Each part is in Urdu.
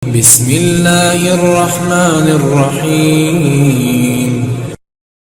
بسم الله الرحمن الرحیم۔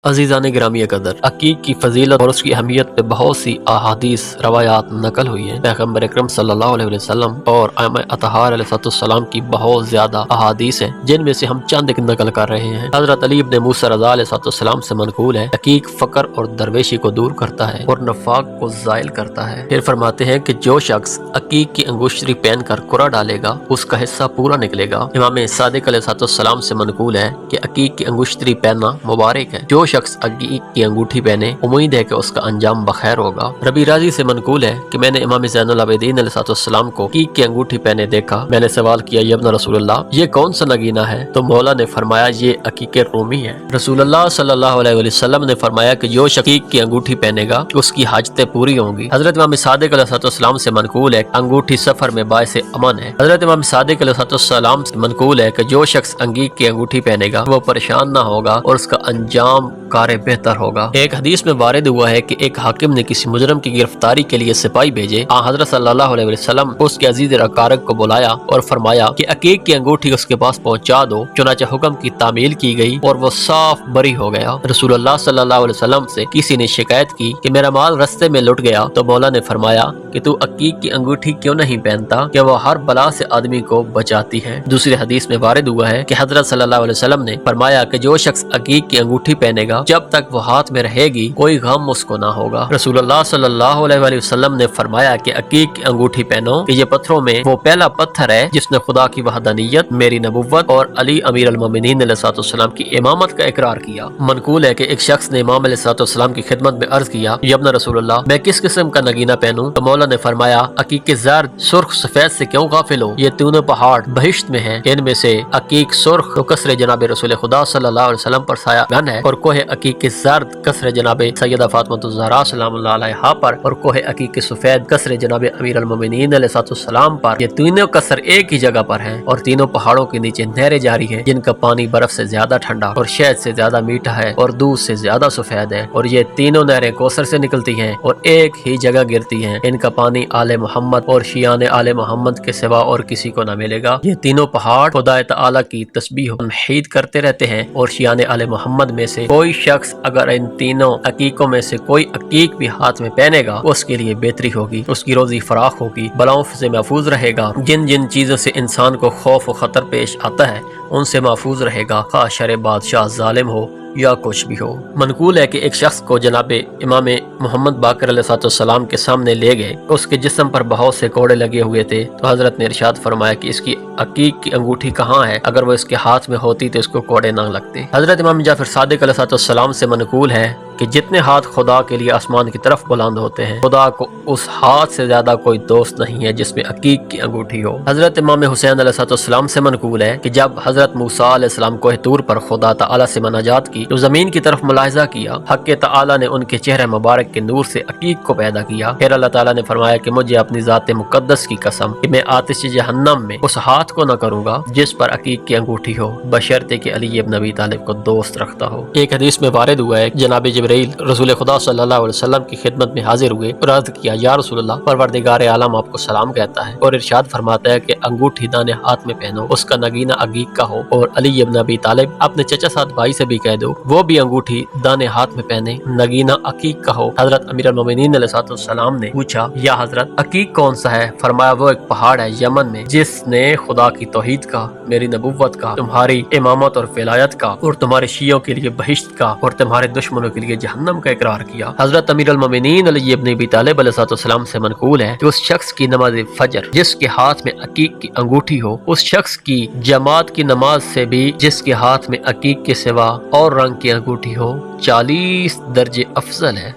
عزیزان گرامی قدر، عقیق کی فضیلت اور اس کی اہمیت پہ بہت سی احادیث روایات نقل ہوئی ہیں۔ پیغمبر اکرم صلی اللہ علیہ وسلم اور ائمہ اطہار علیہ السلام کی بہت زیادہ احادیث ہیں، جن میں سے ہم چند ایک نقل کر رہے ہیں۔ حضرت علی بن موسیٰ رضا علیہ السلام سے منقول ہے، عقیق فقر اور درویشی کو دور کرتا ہے اور نفاق کو زائل کرتا ہے۔ پھر فرماتے ہیں کہ جو شخص عقیق کی انگوشتری پہن کر قرآن ڈالے گا، اس کا حصہ پورا نکلے گا۔ امام صادق علیہ السلام سے منقول ہے کہ عقیق کی انگوشتری پہننا مبارک ہے۔ جو شخص عقیق کی انگوٹھی پہنے، امید ہے کہ اس کا انجام بخیر ہوگا۔ ربی راضی سے منقول ہے کہ میں نے امام زین العابدین علیہ السلام کو عقیق کی انگوٹھی پہنے دیکھا۔ میں نے سوال کیا، یا ابن رسول اللہ، یہ کون سا نگینہ ہے؟ تو مولا نے فرمایا، یہ عقیق رومی ہے۔ رسول اللہ صلی اللہ علیہ وسلم نے فرمایا کہ جو شخص عقیق کی انگوٹھی پہنے گا، اس کی حاجتیں پوری ہوں گی۔ حضرت امام صادق علیہ السلام سے منقول ہے، انگوٹھی سفر میں باعث امن ہے۔ حضرت امام صادق علیہ السلام سے منقول ہے کہ جو شخص عقیق کی انگوٹھی پہنے گا، وہ پریشان نہ ہوگا اور اس کا انجام کار بہتر ہوگا۔ ایک حدیث میں وارد ہوا ہے کہ ایک حاکم نے کسی مجرم کی گرفتاری کے لیے سپاہی بھیجے۔ حضرت صلی اللہ علیہ وسلم اس کے عزیز اقارب کو بلایا اور فرمایا کہ عقیق کی انگوٹھی اس کے پاس پہنچا دو۔ چنانچہ حکم کی تعمیل کی گئی اور وہ صاف بری ہو گیا۔ رسول اللہ صلی اللہ علیہ وسلم سے کسی نے شکایت کی کہ میرا مال رستے میں لٹ گیا، تو مولا نے فرمایا کہ تو عقیق کی انگوٹھی کیوں نہیں پہنتا کہ وہ ہر بلا سے آدمی کو بچاتی ہے۔ دوسری حدیث میں وارد ہوا ہے کہ حضرت صلی اللہ علیہ وسلم نے فرمایا کہ جو شخص عقیق کی انگوٹھی پہنے گا، جب تک وہ ہاتھ میں رہے گی، کوئی غم اس کو نہ ہوگا۔ رسول اللہ صلی اللہ علیہ وسلم نے فرمایا کہ عقیق کی انگوٹھی پہنو کہ یہ پتھروں میں وہ پہلا پتھر ہے جس نے خدا کی وحدانیت، میری نبوت اور علی امیر المومنین علیہ السلام کی امامت کا اقرار کیا۔ منقول ہے کہ ایک شخص نے امام علیہ السلام کی خدمت میں عرض کیا، یا ابن رسول اللہ، میں کس قسم کا نگینہ پہنوں؟ تو مولا نے فرمایا، عقیق زرد، سرخ، سفید سے کیوں غافل ہو؟ یہ تینوں پہاڑ بہشت میں ہیں، ان میں سے عقیق سرخ تو قصر جناب رسول خدا صلی اللہ علیہ وسلم پر سایہ گن ہے، اور کوہ عقیق زرد قصر جناب سیدہ فاطمہ الزہرا سلام اللہ علیہا پر، اور کوہ عقیق سفید قصر جناب امیر المومنین علیہ السلام پر۔ یہ تینوں قصر ایک ہی جگہ پر ہیں، اور تینوں پہاڑوں کے نیچے نہریں جاری ہیں، جن کا پانی برف سے زیادہ ٹھنڈا اور شہد سے زیادہ میٹھا ہے اور دودھ سے زیادہ سفید ہے، اور یہ تینوں نہریں کوثر سے نکلتی ہیں اور ایک ہی جگہ گرتی ہیں۔ ان کا پانی آل محمد اور شیعان آل محمد کے سوا اور کسی کو نہ ملے گا۔ یہ تینوں پہاڑ خدا تعالی کی تسبیح و تمجید کرتے رہتے ہیں، اور شیعان آل محمد میں سے کوئی شخص اگر ان تینوں عقیقوں میں سے کوئی عقیق بھی ہاتھ میں پہنے گا، اس کے لیے بہتری ہوگی، اس کی روزی فراخ ہوگی، بلاؤں سے محفوظ رہے گا۔ جن جن چیزوں سے انسان کو خوف و خطر پیش آتا ہے، ان سے محفوظ رہے گا، خواہ شر بادشاہ ظالم ہو یا کچھ بھی ہو۔ منقول ہے کہ ایک شخص کو جناب امام محمد باقر علیہ السلام کے سامنے لے گئے، اس کے جسم پر بہت سے کوڑے لگے ہوئے تھے، تو حضرت نے ارشاد فرمایا کہ اس کی عقیق کی انگوٹھی کہاں ہے؟ اگر وہ اس کے ہاتھ میں ہوتی تو اس کو کوڑے نہ لگتے۔ حضرت امام جعفر صادق علیہ السلام سے منقول ہے کہ جتنے ہاتھ خدا کے لیے آسمان کی طرف بلند ہوتے ہیں، خدا کو اس ہاتھ سے زیادہ کوئی دوست نہیں ہے جس میں عقیق کی انگوٹھی ہو۔ حضرت امام حسین علیہ السلام سے منقول ہے کہ جب حضرت موسیٰ علیہ السلام کوہ طور پر خدا تعالی سے مناجات کی، تو زمین کی طرف ملاحظہ کیا، حق تعالی نے ان کے چہرے مبارک کے نور سے عقیق کو پیدا کیا۔ پھر اللہ تعالی نے فرمایا کہ مجھے اپنی ذات مقدس کی قسم کہ میں آتش جہنم میں اس ہاتھ کو نہ کروں گا جس پر عقیق کی انگوٹھی ہو، بشرطے کہ علی ابن ابی طالب کو دوست رکھتا ہو۔ ایک حدیث میں وارد ہوا ہے کہ جناب جبرائیل رسول خدا صلی اللہ علیہ وسلم کی خدمت میں حاضر ہوئے اور عرض کیا، یا رسول اللہ، پروردگار عالم آپ کو سلام کہتا ہے اور ارشاد فرماتا ہے کہ انگوٹھی دانے ہاتھ میں پہنو، اس کا نگینہ عقیق کا ہو، اور علی ابن ابی طالب اپنے چچا ساتھ بھائی سے بھی کہہ دو وہ بھی انگوٹھی دانے ہاتھ میں پہنے، نگینہ عقیق کا ہو۔ حضرت امیر المومنین علیہ السلام نے پوچھا، یا حضرت عقیق کون سا ہے؟ فرمایا، وہ ایک پہاڑ ہے یمن میں جس نے خدا کی توحید کا، میری نبوت کا، تمہاری امامت اور ولایت کا، اور تمہارے شیعوں کے لیے بہشت کا اور تمہارے دشمنوں کے لیے جہنم کا اقرار کیا۔ حضرت امیر المومنین علی ابن ابی طالب علیہ السلام سے منقول ہے کہ اس شخص کی نماز فجر جس کے ہاتھ میں عقیق کی انگوٹھی ہو، اس شخص کی جماعت کی نماز سے بھی جس کے ہاتھ میں عقیق کے سوا اور رنگ کی انگوٹھی ہو 40 درجے افضل ہے۔